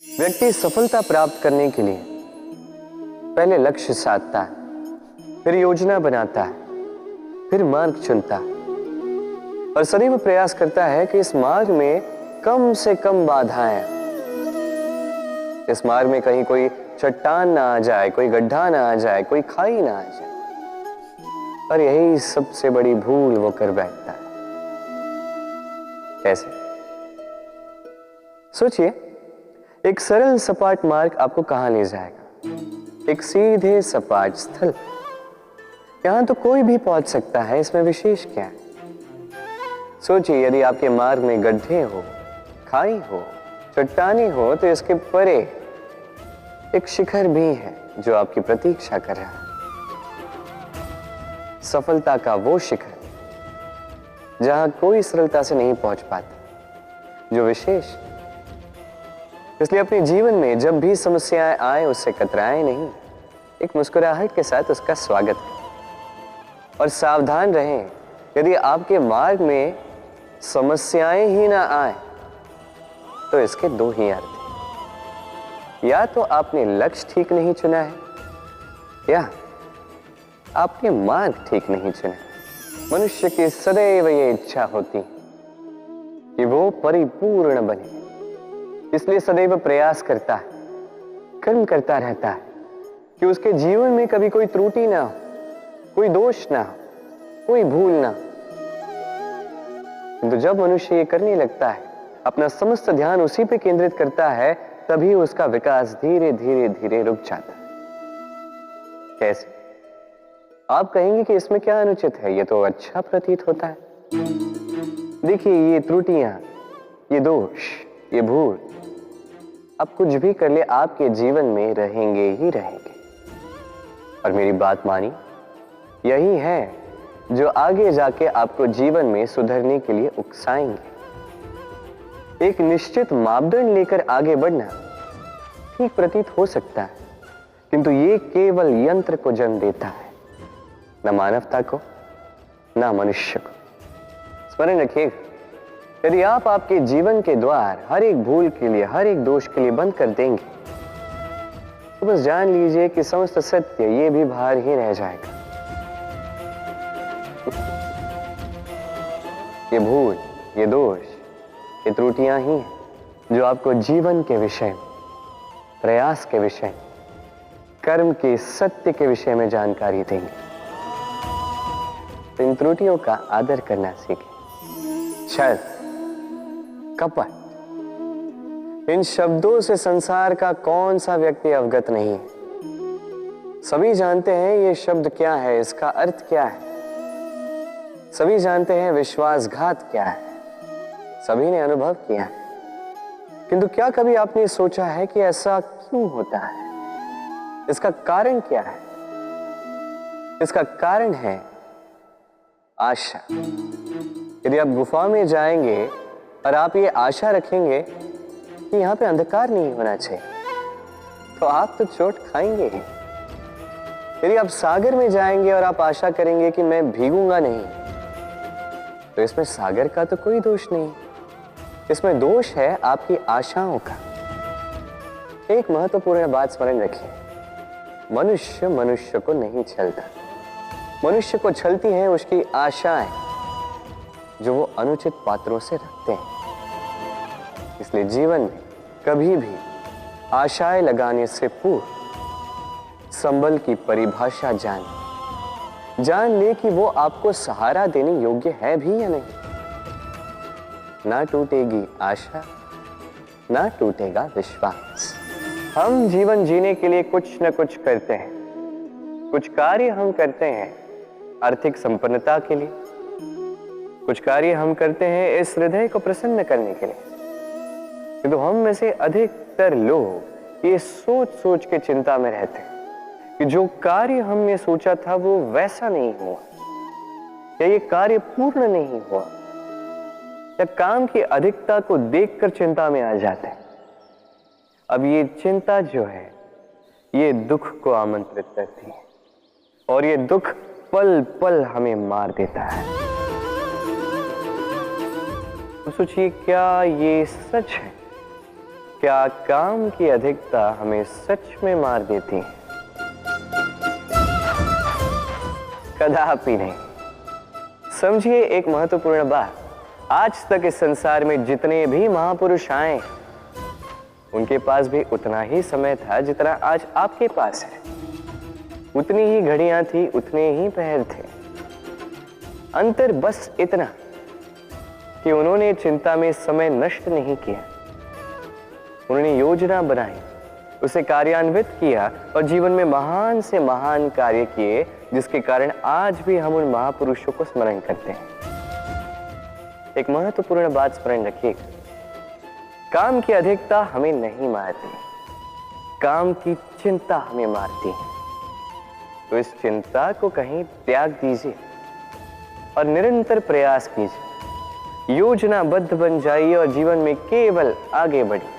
व्यक्ति सफलता प्राप्त करने के लिए पहले लक्ष्य साधता है, फिर योजना बनाता है, फिर मार्ग चुनता है और सदैव प्रयास करता है कि इस मार्ग में कम से कम बाधाएं, इस मार्ग में कहीं कोई चट्टान ना आ जाए, कोई गड्ढा ना आ जाए, कोई खाई ना आ जाए। और यही सबसे बड़ी भूल वो कर बैठता है। कैसे? सोचिए, एक सरल सपाट मार्ग आपको कहां ले जाएगा? एक सीधे सपाट स्थल। यहां तो कोई भी पहुंच सकता है, इसमें विशेष क्या है? सोचिए, यदि आपके मार्ग में गड्ढे हो, खाई हो, चट्टाने हो, तो इसके परे एक शिखर भी है जो आपकी प्रतीक्षा कर रहा है। सफलता का वो शिखर जहां कोई सरलता से नहीं पहुंच पाता, जो विशेष। इसलिए अपने जीवन में जब भी समस्याएं आए उससे कतराएं नहीं, एक मुस्कुराहट के साथ उसका स्वागत करें। और सावधान रहें, यदि आपके मार्ग में समस्याएं ही ना आए तो इसके दो ही अर्थ हैं। या तो आपने लक्ष्य ठीक नहीं चुना है, या आपने मार्ग ठीक नहीं चुना है। मनुष्य की सदैव ये इच्छा होती कि वो परिपूर्ण बने, इसलिए सदैव प्रयास करता है, कर्म करता रहता है कि उसके जीवन में कभी कोई त्रुटि ना हो, कोई दोष ना हो, कोई भूल ना हो। किंतु जब मनुष्य ये करने लगता है, अपना समस्त ध्यान उसी पे केंद्रित करता है, तभी उसका विकास धीरे धीरे धीरे रुक जाता है। कैसे? आप कहेंगे कि इसमें क्या अनुचित है, ये तो अच्छा प्रतीत होता है। देखिए, ये त्रुटियां, ये दोष, ये भूल, अब कुछ भी कर ले आपके जीवन में रहेंगे ही रहेंगे। और मेरी बात मानी, यही है जो आगे जाके आपको जीवन में सुधरने के लिए उकसाएंगे। एक निश्चित मापदंड लेकर आगे बढ़ना ठीक प्रतीत हो सकता है, किंतु ये केवल यंत्र को जन्म देता है, न मानवता को, न मनुष्य को। स्मरण रखिएगा, यदि आप आपके जीवन के द्वार हर एक भूल के लिए, हर एक दोष के लिए बंद कर देंगे, तो बस जान लीजिए कि समस्त सत्य ये भी बाहर ही रह जाएगा। ये भूल, ये दोष, ये त्रुटियां ही हैं जो आपको जीवन के विषय में, प्रयास के विषय में, कर्म के सत्य के विषय में जानकारी देंगे। तो इन त्रुटियों का आदर करना सीखें। छल, कपट, इन शब्दों से संसार का कौन सा व्यक्ति अवगत नहीं है? सभी जानते हैं ये शब्द क्या है, इसका अर्थ क्या है। सभी जानते हैं विश्वासघात क्या है, सभी ने अनुभव किया है। किंतु क्या कभी आपने सोचा है कि ऐसा क्यों होता है? इसका कारण क्या है? इसका कारण है आशा। यदि आप गुफा में जाएंगे और आप ये आशा रखेंगे कि यहां पे अंधकार नहीं होना चाहिए, तो आप तो चोट खाएंगे ही। यदि आप सागर में जाएंगे और आप आशा करेंगे कि मैं भीगूंगा नहीं, तो इसमें सागर का तो कोई दोष नहीं, इसमें दोष है आपकी आशाओं का। एक महत्वपूर्ण बात स्मरण रखिए, मनुष्य मनुष्य को नहीं छलता, मनुष्य को छलती हैं उसकी आशाएं जो वो अनुचित पात्रों से रखते हैं। इसलिए जीवन में कभी भी आशाएं लगाने से पूर्व संबल की परिभाषा जान ले कि वो आपको सहारा देने योग्य है भी या नहीं। ना टूटेगी आशा, ना टूटेगा विश्वास। हम जीवन जीने के लिए कुछ न कुछ करते हैं, कुछ कार्य हम करते हैं आर्थिक संपन्नता के लिए, कुछ कार्य हम करते हैं इस हृदय को प्रसन्न करने के लिए। किंतु हम में से अधिकतर लोग ये सोच सोच के चिंता में रहते हैं कि जो कार्य हमने सोचा था वो वैसा नहीं हुआ, या ये कार्य पूर्ण नहीं हुआ, या काम की अधिकता को देखकर चिंता में आ जाते हैं। अब ये चिंता जो है ये दुख को आमंत्रित करती है, और ये दुख पल पल हमें मार देता है। तो सोचिए, क्या ये सच है क्या काम की अधिकता हमें सच में मार देती है? कदापि नहीं। समझिए एक महत्वपूर्ण बात, आज तक इस संसार में जितने भी महापुरुष आए उनके पास भी उतना ही समय था जितना आज आपके पास है। उतनी ही घड़ियां थी, उतने ही पहर थे। अंतर बस इतना कि उन्होंने चिंता में समय नष्ट नहीं किया, उन्होंने योजना बनाई, उसे कार्यान्वित किया और जीवन में महान से महान कार्य किए, जिसके कारण आज भी हम उन महापुरुषों को स्मरण करते हैं। एक महत्वपूर्ण बात स्मरण रखिएगा, काम की अधिकता हमें नहीं मारती, काम की चिंता हमें मारती है। तो इस चिंता को कहीं त्याग दीजिए और निरंतर प्रयास कीजिए, योजनाबद्ध बन जाइए और जीवन में केवल आगे बढ़िए।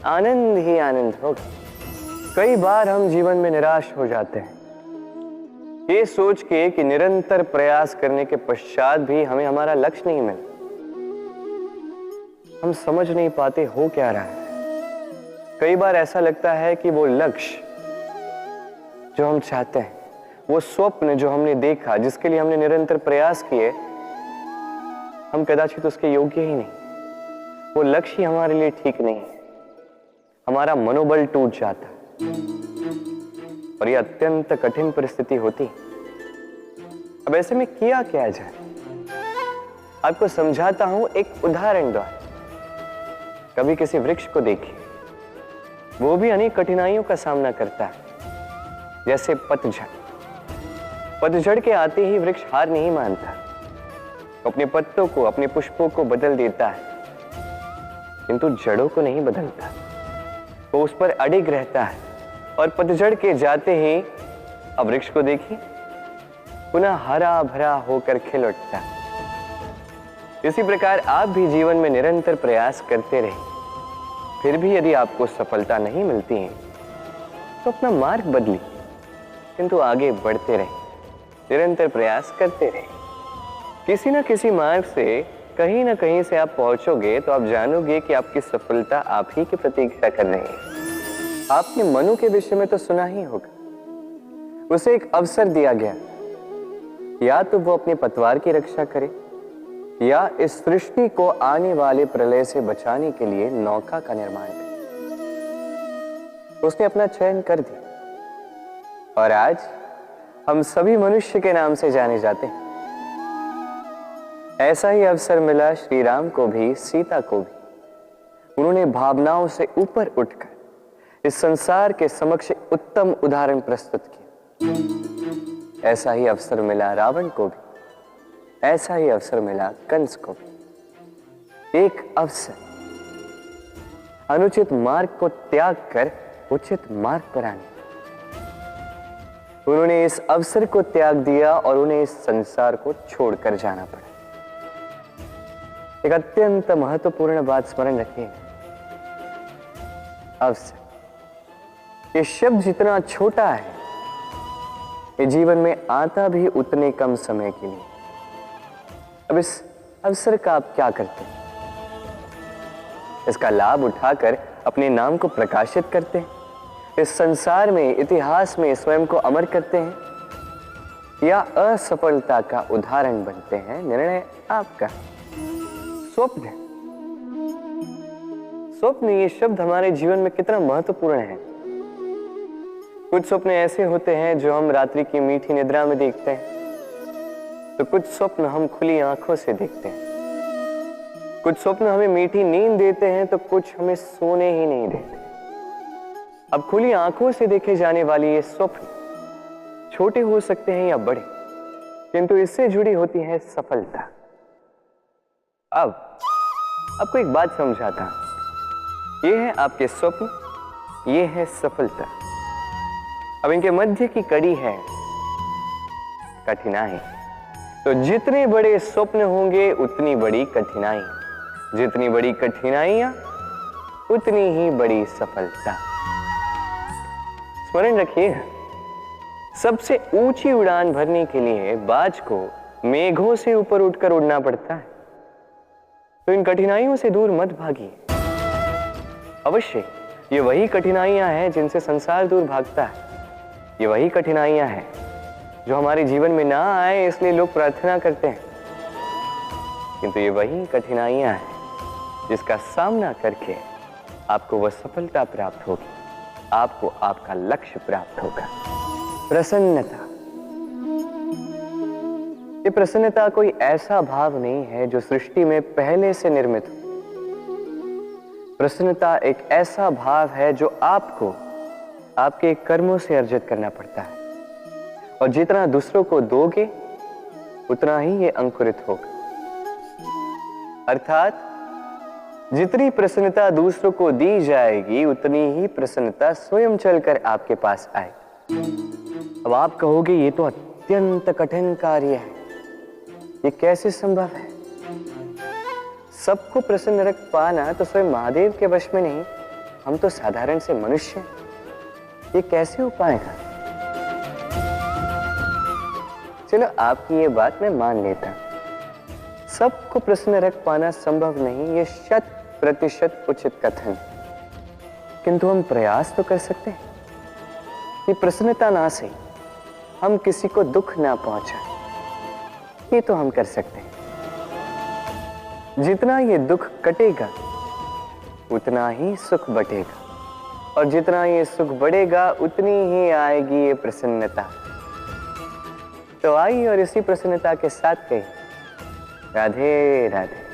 आनंद ही आनंद होगा। कई बार हम जीवन में निराश हो जाते हैं, ये सोच के कि निरंतर प्रयास करने के पश्चात भी हमें हमारा लक्ष्य नहीं मिला। हम समझ नहीं पाते हो क्या रहा है। कई बार ऐसा लगता है कि वो लक्ष्य जो हम चाहते हैं, वो स्वप्न जो हमने देखा, जिसके लिए हमने निरंतर प्रयास किए, हम कदाचित उसके योग्य ही नहीं। वो लक्ष्य ही हमारे लिए ठीक नहीं है। हमारा मनोबल टूट जाता और ये अत्यंत कठिन परिस्थिति होती। अब ऐसे में किया क्या जाए, आपको समझाता हूं एक उदाहरण द्वारा। कभी किसी वृक्ष को देखिए, वो भी अनेक कठिनाइयों का सामना करता है, जैसे पतझड़। पतझड़ के आते ही वृक्ष हार नहीं मानता, अपने पत्तों को, अपने पुष्पों को बदल देता है, किंतु जड़ों को नहीं बदलता। वो उस पर अडिग रहता है और पतझड़ के जाते ही अब वृक्ष को देखिए, पुनः हरा भरा होकर खिल उठता है। इसी प्रकार आप भी जीवन में निरंतर प्रयास करते रहिए। फिर भी यदि आपको सफलता नहीं मिलती है तो अपना मार्ग बदलिए, किंतु आगे बढ़ते रहिए, निरंतर प्रयास करते रहिए। किसी न किसी मार्ग से, कहीं ना कहीं से आप पहुंचोगे तो आप जानोगे कि आपकी सफलता आप ही की प्रतीक्षा कर रही है। आपने मनु के विषय में तो सुना ही होगा। उसे एक अवसर दिया गया, या तो वो अपने पतवार की रक्षा करे या इस सृष्टि को आने वाले प्रलय से बचाने के लिए नौका का निर्माण करे। उसने अपना चयन कर दिया और आज हम सभी मनुष्य के नाम से जाने जाते हैं। ऐसा ही अवसर मिला श्री राम को भी, सीता को भी। उन्होंने भावनाओं से ऊपर उठकर इस संसार के समक्ष उत्तम उदाहरण प्रस्तुत किया। ऐसा ही अवसर मिला रावण को भी, ऐसा ही अवसर मिला कंस को भी। एक अवसर, अनुचित मार्ग को त्याग कर उचित मार्ग पर आने। उन्होंने इस अवसर को त्याग दिया और उन्हें इस संसार को छोड़कर जाना पड़ा। एक अत्यंत महत्वपूर्ण बात स्मरण रखिए, अवसर। ये शब्द जितना छोटा है, ये जीवन में आता भी उतने कम समय के लिए। अब इस अवसर का आप क्या करते हैं? इसका लाभ उठाकर अपने नाम को प्रकाशित करते हैं, इस संसार में, इतिहास में स्वयं को अमर करते हैं, या असफलता का उदाहरण बनते हैं? निर्णय आपका। स्वप्न, स्वप्न ये शब्द हमारे जीवन में कितना महत्वपूर्ण है। कुछ स्वप्न ऐसे होते हैं जो हम रात्रि की मीठी निद्रा में देखते हैं, तो कुछ स्वप्न हम खुली आंखों से देखते हैं। कुछ स्वप्न हमें मीठी नींद देते हैं, तो कुछ हमें सोने ही नहीं देते। अब खुली आंखों से देखे जाने वाली ये स्वप्न छोटे हो सकते हैं या बड़े, किंतु इससे जुड़ी होती है सफलता। अब आपको एक बात समझाता हूं। ये है आपके स्वप्न, ये है सफलता। अब इनके मध्य की कड़ी है कठिनाई। तो जितने बड़े स्वप्न होंगे उतनी बड़ी कठिनाई, जितनी बड़ी कठिनाइयां उतनी ही बड़ी सफलता। स्मरण रखिए, सबसे ऊंची उड़ान भरने के लिए बाज को मेघों से ऊपर उठकर उड़ना पड़ता है। तो इन कठिनाइयों से दूर मत भागिए, अवश्य ये वही कठिनाइयां हैं जिनसे संसार दूर भागता है। ये वही कठिनाइयां हैं जो हमारे जीवन में ना आए इसलिए लोग प्रार्थना करते हैं, किंतु ये वही कठिनाइयां हैं जिसका सामना करके आपको वह सफलता प्राप्त होगी, आपको आपका लक्ष्य प्राप्त होगा। प्रसन्नता। ये प्रसन्नता कोई ऐसा भाव नहीं है जो सृष्टि में पहले से निर्मित हो। प्रसन्नता एक ऐसा भाव है जो आपको आपके कर्मों से अर्जित करना पड़ता है, और जितना दूसरों को दोगे उतना ही ये अंकुरित होगा। अर्थात जितनी प्रसन्नता दूसरों को दी जाएगी उतनी ही प्रसन्नता स्वयं चलकर आपके पास आएगी। अब आप कहोगे ये तो अत्यंत कठिन कार्य है, ये कैसे संभव है? सबको प्रसन्न रख पाना तो स्वयं महादेव के वश में नहीं, हम तो साधारण से मनुष्य हैं, ये कैसे हो पाएगा? चलो आपकी ये बात मैं मान लेता, सबको प्रसन्न रख पाना संभव नहीं, ये 100% उचित कथन, किंतु हम प्रयास तो कर सकते हैं कि प्रसन्नता ना से हम किसी को दुख ना पहुंचाएं। ये तो हम कर सकते हैं। जितना ये दुख कटेगा उतना ही सुख बढ़ेगा, और जितना ये सुख बढ़ेगा उतनी ही आएगी ये प्रसन्नता। तो आइए और इसी प्रसन्नता के साथ कहिए राधे राधे।